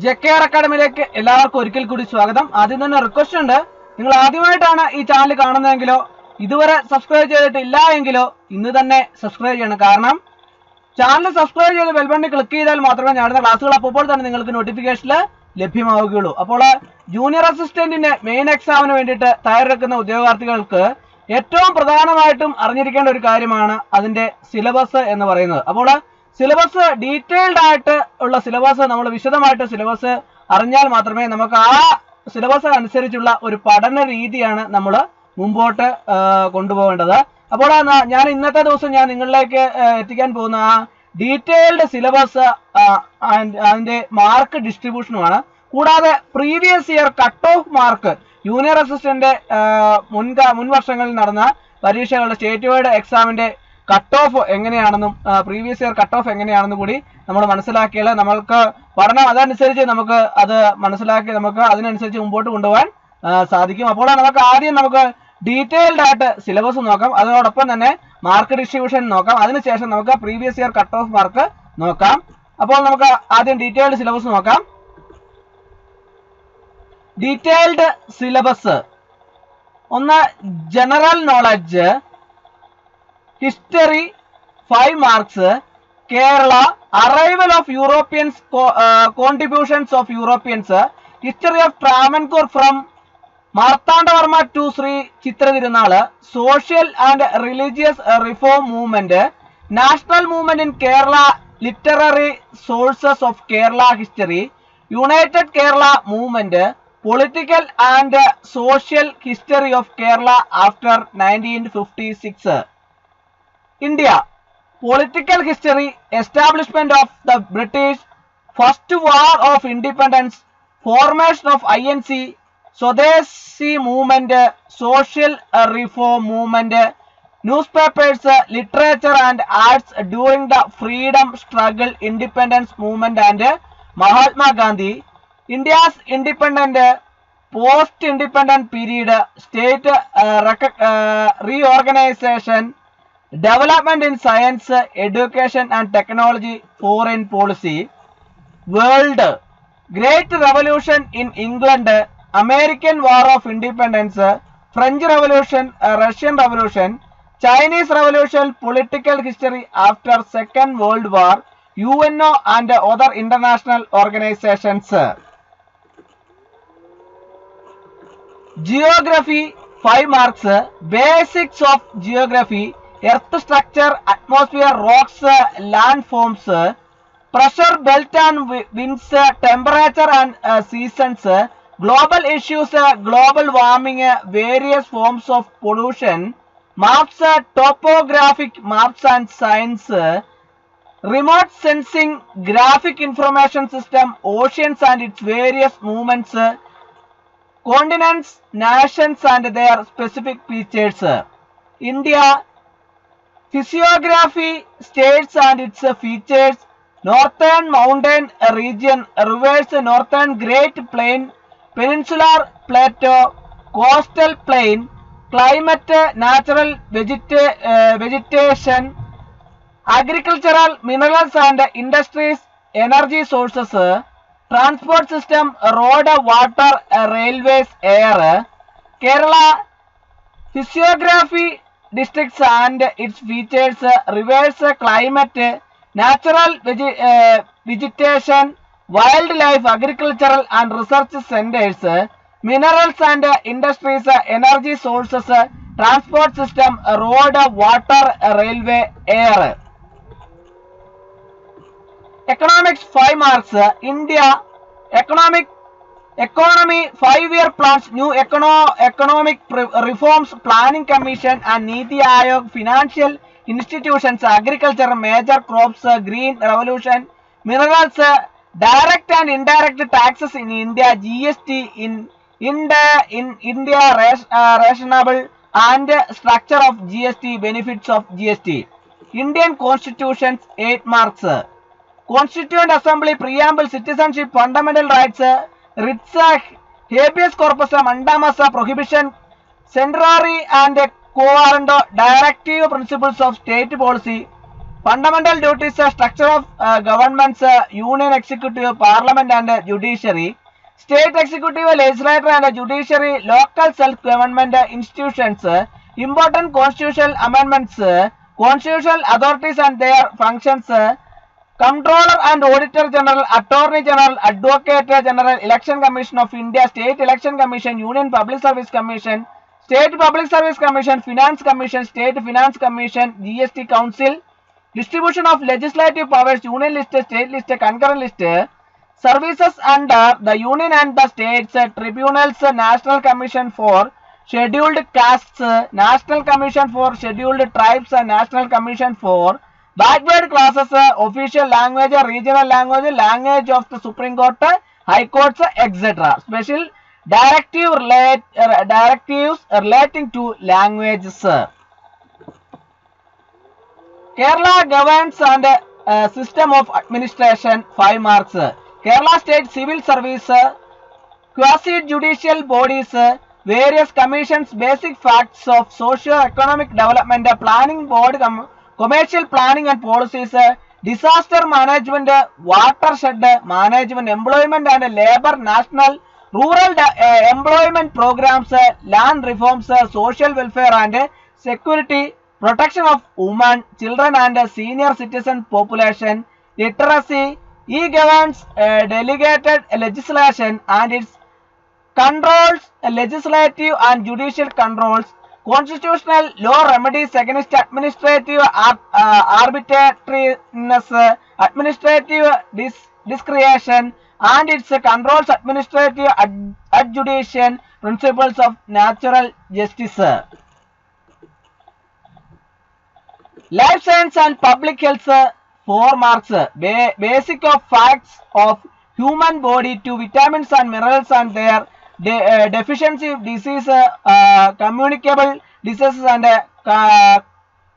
JKR അക്കാഡമിയിലേക്ക് എല്ലാവർക്കും ഒരിക്കൽ കൂടി സ്വാഗതം. ആദ്യം തന്നെ റിക്വസ്റ്റ് ഉണ്ട്, നിങ്ങൾ ആദ്യമായിട്ടാണ് ഈ ചാനൽ കാണുന്നതെങ്കിലോ ഇതുവരെ സബ്സ്ക്രൈബ് ചെയ്തിട്ടില്ല എങ്കിലോ ഇന്ന് തന്നെ സബ്സ്ക്രൈബ് ചെയ്യണം. കാരണം ചാനൽ സബ്സ്ക്രൈബ് ചെയ്ത് ബെൽ ബട്ടൺ ക്ലിക്ക് ചെയ്താൽ മാത്രമേ ഞാനുന്ന ക്ലാസ്സുകൾ അപ്പോൾ തന്നെ നിങ്ങൾക്ക് നോട്ടിഫിക്കേഷനിൽ ലഭ്യമാവുകയുള്ളൂ. അപ്പോൾ ജൂനിയർ അസിസ്റ്റന്റിന്റെ മെയിൻ എക്സാമിന് വേണ്ടിയിട്ട് തയ്യാറെടുക്കുന്ന ഉദ്യോഗാർത്ഥികൾക്ക് ഏറ്റവും പ്രധാനമായിട്ടും അറിഞ്ഞിരിക്കേണ്ട ഒരു കാര്യമാണ് അതിന്റെ സിലബസ് എന്ന് പറയുന്നത്. അപ്പോൾ സിലബസ് ഡീറ്റെയിൽഡ് ആയിട്ട് ഉള്ള സിലബസ് നമ്മൾ വിശദമായിട്ട് സിലബസ് അറിഞ്ഞാൽ മാത്രമേ നമുക്ക് ആ സിലബസ് അനുസരിച്ചുള്ള ഒരു പഠന രീതിയാണ് നമ്മൾ മുമ്പോട്ട് കൊണ്ടുപോകേണ്ടത്. അപ്പോൾ ഞാൻ ഇന്നത്തെ ദിവസം ഞാൻ നിങ്ങളിലേക്ക് എത്തിക്കാൻ പോകുന്ന ആ ഡീറ്റെയിൽഡ് സിലബസ് അതിന്റെ മാർക്ക് ഡിസ്ട്രിബ്യൂഷനുമാണ്. കൂടാതെ previous year cut off mark junior assistant മുൻ വർഷങ്ങളിൽ നടന്ന പരീക്ഷകളുടെ സ്റ്റേറ്റ് വൈഡ് എക്സാമിന്റെ കട്ട് ഓഫ് എങ്ങനെയാണെന്നും പ്രീവിയസ് ഇയർ കട്ട് ഓഫ് എങ്ങനെയാണെന്നും കൂടി നമ്മൾ മനസ്സിലാക്കിയാൽ നമ്മൾക്ക് പഠനം അതനുസരിച്ച് നമുക്ക് അത് മനസ്സിലാക്കി നമുക്ക് അതിനനുസരിച്ച് മുമ്പോട്ട് കൊണ്ടുപോകാൻ സാധിക്കും. അപ്പോൾ നമുക്ക് ഡീറ്റെയിൽഡ് ആയിട്ട് സിലബസ് നോക്കാം, അതോടൊപ്പം തന്നെ മാർക്ക് ഡിസ്ട്രിബ്യൂഷൻ നോക്കാം, അതിനുശേഷം നമുക്ക് previous year cut off mark നോക്കാം. അപ്പോൾ നമുക്ക് ആദ്യം ഡീറ്റെയിൽഡ് സിലബസ് നോക്കാം. ഡീറ്റെയിൽഡ് സിലബസ് ഒന്ന് general knowledge, history 5 marks, Kerala, arrival of Europeans, contributions of Europeans, history of Travancore from Marthanda Varma to Sree Chithira Thirunal, social and religious reform movement, national movement in Kerala, literary sources of Kerala history, united Kerala movement, political and social history of Kerala after 1956. India, political history, establishment of the British, first war of independence, formation of INC, Swadeshi movement, social reform movement, newspapers, literature and arts during the freedom struggle, independence movement and Mahatma Gandhi, India's independent, post-independent period, state reorganization, development in science, education and technology, foreign policy, world, Great Revolution in England, American War of Independence, French Revolution, Russian Revolution, Chinese Revolution, political history after Second World War, UNO and other international organizations. Geography 5 marks, basics of geography, earth structure, atmosphere, rocks, landforms, pressure belt and winds, temperature and seasons, global issues, global warming, various forms of pollution, maps, topographic maps and science, remote sensing, graphic information system, oceans and its various movements, continents, nations and their specific features. India, physiography, states and its features, northern mountain region, rivers, northern great plain, peninsular plateau, coastal plain, climate, natural vegetation, agricultural, minerals and industries, energy sources, transport system, road, water, railways, air. Kerala, physiography, districts and its features, rivers, climate, natural vegetation, wildlife, agricultural and research centers, minerals and industries, energy sources, transport system, road, water, railway, air. Economics 5 marks, India, economy 5-year plans, new economic reforms, planning commission and Niti Aayog, financial institutions, agriculture, major crops, green revolution, minerals, direct and indirect taxes in India, GST in India, rationable and structure of GST, benefits of GST. Indian constitutions 8 marks, Constituent Assembly, preamble, citizenship, fundamental rights, writs, habeas corpus, mandamus, prohibition, centenary and co-arrendo, directive principles of state policy, Fundamental duties, structure of governments, union executive, parliament and judiciary. State executive, legislature and judiciary, local self-government institutions, important constitutional amendments, constitutional authorities and their functions, Comptroller and Auditor General, Attorney General, Advocate General, Election Commission of India, State Election Commission, Union Public Service Commission, State Public Service Commission, Finance Commission, State Finance Commission, GST Council, distribution of legislative powers, Union list, State list, concurrent list, services under the Union and the States, tribunals, National Commission for Scheduled Castes, National Commission for Scheduled Tribes, National Commission for Backward classes, official language, regional language, language of the Supreme Court, High Courts, etc. Special directives relating to languages. Kerala governs and system of administration, 5 marks. Kerala State Civil Service, quasi-judicial bodies, various commissions, basic facts of socio-economic development, planning board, commercial planning and policies, disaster management, watershed management, employment and labor, national rural employment programs, land reforms, social welfare and security, protection of women, children and senior citizen population, literacy. He governs delegated legislation and its controls, legislative and judicial controls, constitutional law remedies against administrative arbitrariness, administrative discretion and its controls administrative adjudication, principles of natural justice. Life science and public health, 4 marks. Basic of facts of human body to vitamins and minerals and their deficiency, disease, communicable diseases and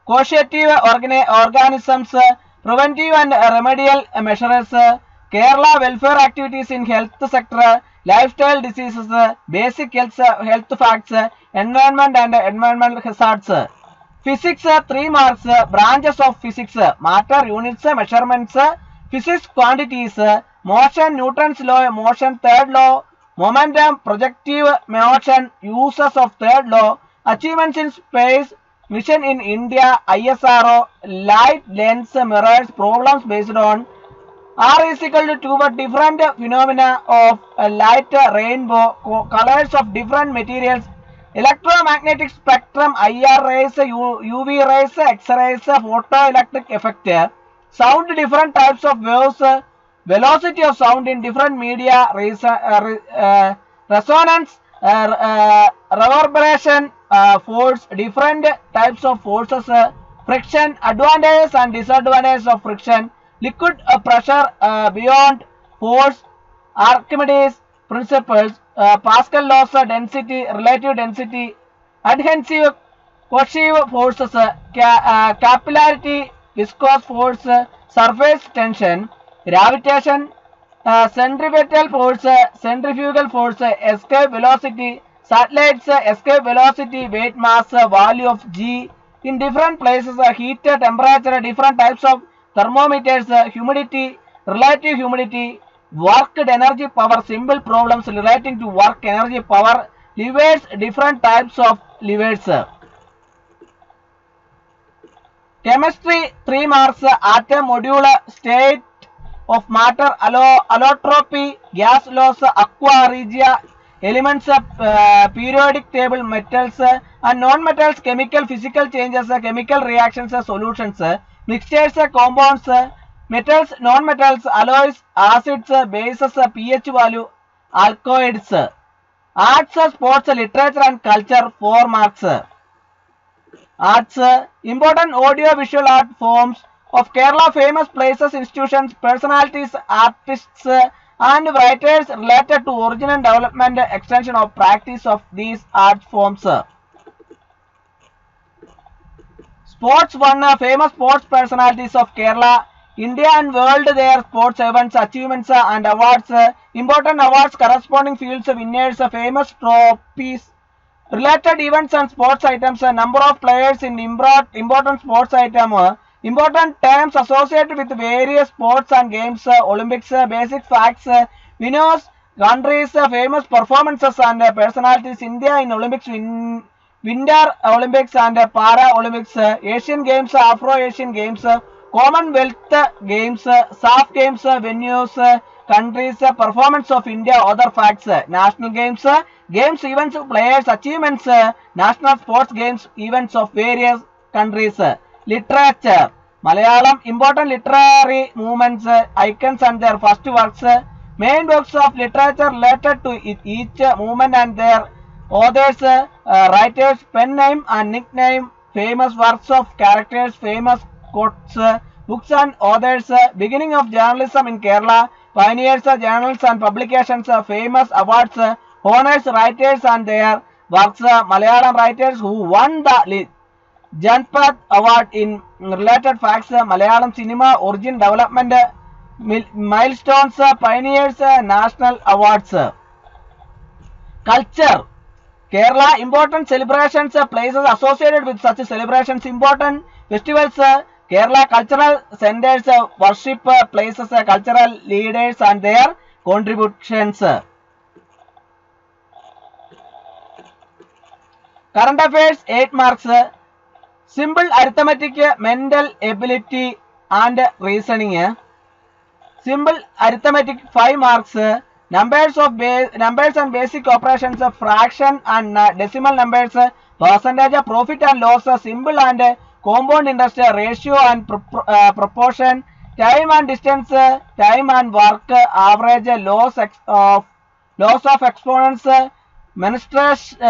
causative organisms, preventive and remedial measures, Kerala welfare activities in health sector, lifestyle diseases, basic health facts, environment and environmental hazards. Physics, 3 marks. Branches of physics, matter, units, measurements, physics, quantities, motion, Newton's law, motion, third law, momentum, projective motion, uses of third law, achievements in space, mission in India, ISRO, light, lens, mirrors, problems based on R is equal to 2, but different phenomena of light, rainbow, colors of different materials, electromagnetic spectrum, IR rays, UV rays, X-rays, photoelectric effect, sound, different types of waves, velocity of sound in different media, resonance, reverberation, force, different types of forces, friction, advantages and disadvantages of friction, liquid pressure beyond force, Archimedes principles, Pascal laws, density, relative density, adhesive, coercive forces, capillarity, viscous force, surface tension, gravitation, centripetal force, centrifugal force, escape velocity, satellites, escape velocity, weight, mass, value of G, in different places, heat, temperature, different types of thermometers, humidity, relative humidity, worked energy power, simple problems relating to work energy power, levers, different types of levers. Chemistry, 3 marks. Atom, module, state of matter, allotropy, gas laws, aqua regia, elements, periodic table, metals and non-metals, chemical, physical changes, chemical reactions, solutions, mixtures, compounds, metals, non-metals, alloys, acids, bases, pH value, alkaloids. Arts, sports, literature and culture, 4 marks. Arts, important audio-visual art forms of Kerala, famous places, institutions, personalities, artists and writers related to origin and development, extension of practice of these art forms. Sports, 1. Famous sports personalities of Kerala, India and world, their sports events, achievements and awards, important awards, corresponding fields, winners, famous trophies, related events and sports items, number of players in important sports item, Important terms associated with various sports and games, Olympics, basic facts, winners, countries, famous performances and personalities. India in Olympics, Winter Olympics and Para-Olympics, Asian Games, Afro-Asian Games, Commonwealth Games, SAF Games, venues, countries, performance of India, other facts, national games, games, events, players, achievements, national sports games, events of various countries. Literature, Malayalam, important literary movements, icons and their first works, main works of literature related to each movement and their authors, writers, pen name and nickname, famous works of characters, famous quotes, books and authors, beginning of journalism in Kerala, pioneers, journals and publications, famous awards, honors, writers and their works, Malayalam writers who won the Janpath Award in related facts, Malayalam cinema, origin, development, milestones, pioneers, national awards. Culture, Kerala, important celebrations, places associated with such celebrations, important festivals, Kerala cultural centers, worship places, cultural leaders and their contributions. Current affairs 8 marks. Simple arithmetic, mental ability and reasoning. Simple arithmetic 5 marks. Numbers and basic operations, fraction and decimal numbers, percentage, profit and loss, simple and compound interest, ratio and proportion, time and distance, time and work, average, loss of exponents, mensuration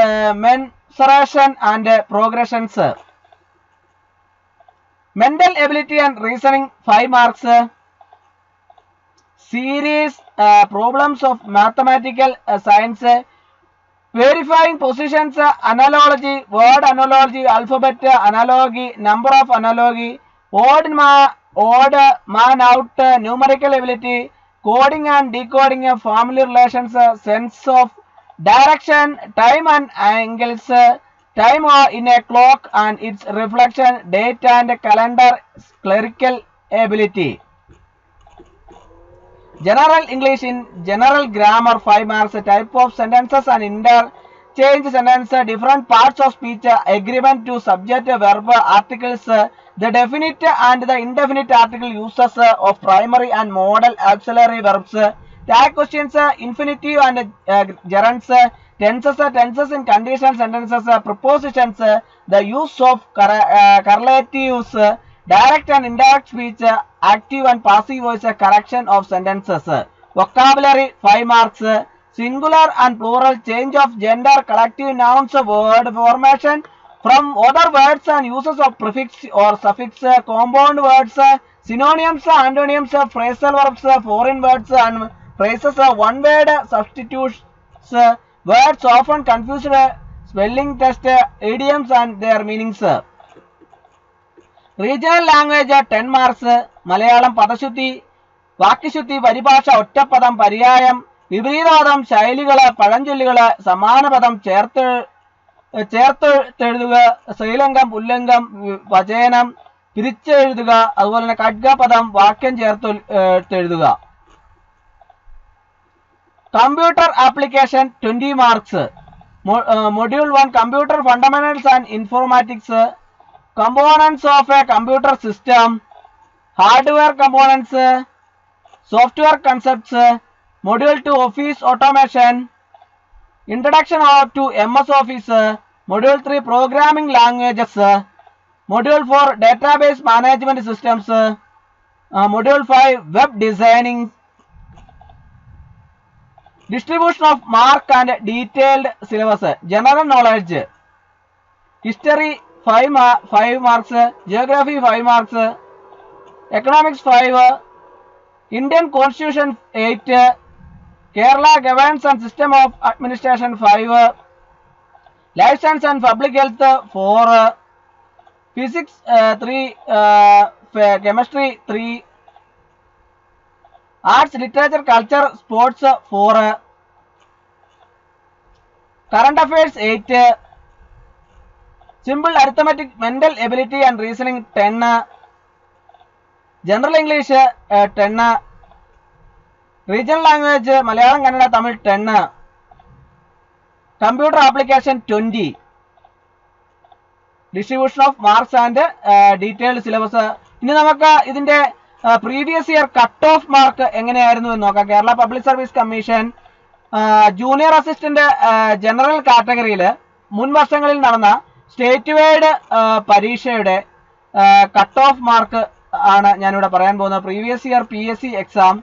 and progressions. Mental ability and reasoning 5 marks. Series, problems of mathematical science, verifying positions, analogy, word analogy, alphabet analogy, number of analogy, odd man out, numerical ability, coding and decoding, family relations, sense of direction, time and angles, time in a clock and its reflection, date and calendar, clerical ability. General English in general grammar 5 marks, type of sentences and interchange sentence, different parts of speech, agreement to subject, verb, articles, the definite and the indefinite article uses of primary and modal auxiliary verbs, tag questions, infinitive and gerunds, tenses in conditional sentences, prepositions, the use of correlatives, direct and indirect speech, active and passive voice, correction of sentences. Vocabulary 5 marks. Singular and plural, change of gender, collective nouns, word formation from other words and uses of prefix or suffix, compound words, synonyms, antonyms, phrasal verbs, foreign words and phrases, one word substitutes, words often confused, spelling test, idioms and their meanings. Regional language 10 marks. Malayalam Padashuddhi, Vakishuddhi, Paribhasha, Ottapadam, Pariyayam, Vipareetapദം, ശൈലികൾ, പഴഞ്ചൊല്ലുകൾ, സമാനപദം, ചേർത്തെഴുതുക, ശ്രീലംഗം, പുല്ലംഗം, വചനം, പിരിച്ചെഴുതുക, അതുപോലെ തന്നെ ഖഡ്ഗപദം, വാക്യം ചേർത്തെഴുതുക. Computer application 20 marks. Module 1 computer fundamentals and informatics, components of a computer system, hardware components, software concepts, module 2 office automation, introduction to MS Office, module 3 programming languages, module 4 database management systems, module 5 web designing, distribution of mark and detailed syllabus. General knowledge, history 5 marks, geography 5 marks, economics 5, Indian Constitution 8, Kerala governance and system of administration 5, life science and public health 4, physics 3, chemistry 3, arts, literature, culture, sports 4, current affairs 8, simple arithmetic, mental ability and reasoning 10, general English 10, regional language Malayalam Kannada Tamil 10, computer application 20, distribution of marks and detailed syllabus. ഇനി നമുക്ക് ഇതിന്റെ previous year cut off mark എങ്ങനെയായിരുന്നു എന്ന് നോക്കാം. Kerala public service commission junior assistant general കാറ്റഗറിയിൽ മുൻ വർഷങ്ങളിൽ നടന്ന സ്റ്റേറ്റ് വൈഡ് പരീക്ഷയുടെ കട്ട് ഓഫ് മാർക്ക് ആണ് ഞാനിവിടെ പറയാൻ പോകുന്നത്. പ്രീവിയസ് ഇയർ PSC എക്സാം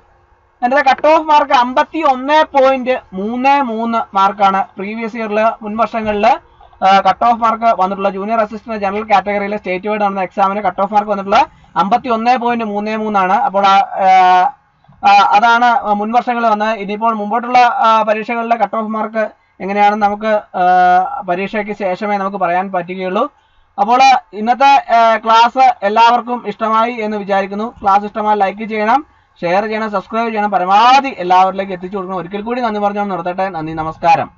അതിന്റെ കട്ട് ഓഫ് മാർക്ക് 51.33 മാർക്കാണ് പ്രീവിയസ് ഇയറിൽ മുൻ വർഷങ്ങളിൽ കട്ട് ഓഫ് മാർക്ക് വന്നിട്ടുള്ള ജൂനിയർ അസിസ്റ്റന്റ് ജനറൽ കാറ്റഗറിയിലെ സ്റ്റേറ്റ് വൈഡ് നടന്ന എക്സാമിന് കട്ട് ഓഫ് മാർക്ക് വന്നിട്ടുള്ള 51.33 ആണ്. അപ്പോൾ അതാണ് മുൻ വർഷങ്ങളിൽ വന്നത്. ഇനിയിപ്പോൾ മുമ്പോട്ടുള്ള പരീക്ഷകളിലെ കട്ട് ഓഫ് മാർക്ക് എങ്ങനെയാണെന്ന് നമുക്ക് പരീക്ഷയ്ക്ക് ശേഷമേ നമുക്ക് പറയാൻ പറ്റുകയുള്ളൂ. അപ്പോൾ ഇന്നത്തെ ക്ലാസ് എല്ലാവർക്കും ഇഷ്ടമായി എന്ന് വിചാരിക്കുന്നു. ക്ലാസ് ഇഷ്ടമായി ലൈക്ക് ചെയ്യണം, ഷെയർ ചെയ്യണം, സബ്സ്ക്രൈബ് ചെയ്യണം, പരമാവധി എല്ലാവരിലേക്ക് എത്തിച്ചു കൊടുക്കണം. ഒരിക്കൽ കൂടി നന്ദി പറഞ്ഞു നിർത്തട്ടെ. നന്ദി, നമസ്കാരം.